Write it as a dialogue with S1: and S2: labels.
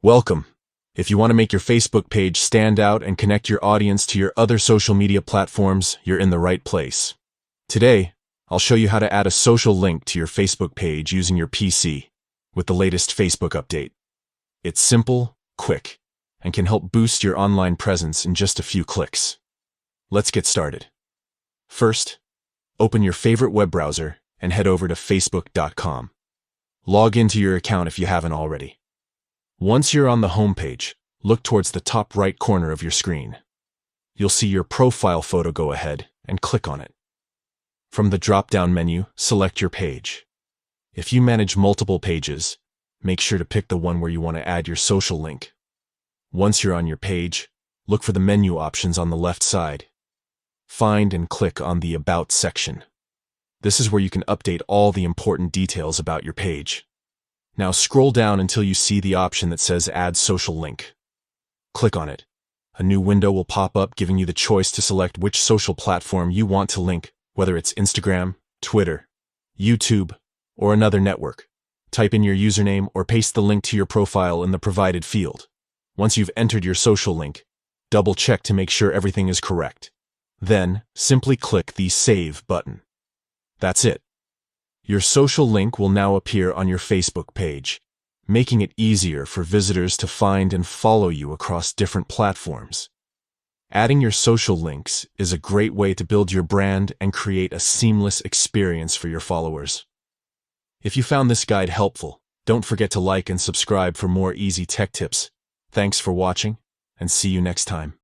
S1: Welcome. If you want to make your Facebook page stand out and connect your audience to your other social media platforms, you're in the right place. Today, I'll show you how to add a social link to your Facebook page using your PC with the latest Facebook update. It's simple, quick, and can help boost your online presence in just a few clicks. Let's get started. First, open your favorite web browser and head over to facebook.com. Log into your account if you haven't already. Once you're on the home page, look towards the top right corner of your screen. You'll see your profile photo. Go ahead and click on it. From the drop-down menu, select your page. If you manage multiple pages, make sure to pick the one where you want to add your social link. Once you're on your page, look for the menu options on the left side. Find and click on the About section. This is where you can update all the important details about your page. Now scroll down until you see the option that says Add Social Link. Click on it. A new window will pop up giving you the choice to select which social platform you want to link, whether it's Instagram, Twitter, YouTube, or another network. Type in your username or paste the link to your profile in the provided field. Once you've entered your social link, double-check to make sure everything is correct. Then, simply click the Save button. That's it. Your social link will now appear on your Facebook page, making it easier for visitors to find and follow you across different platforms. Adding your social links is a great way to build your brand and create a seamless experience for your followers. If you found this guide helpful, don't forget to like and subscribe for more easy tech tips. Thanks for watching, and see you next time.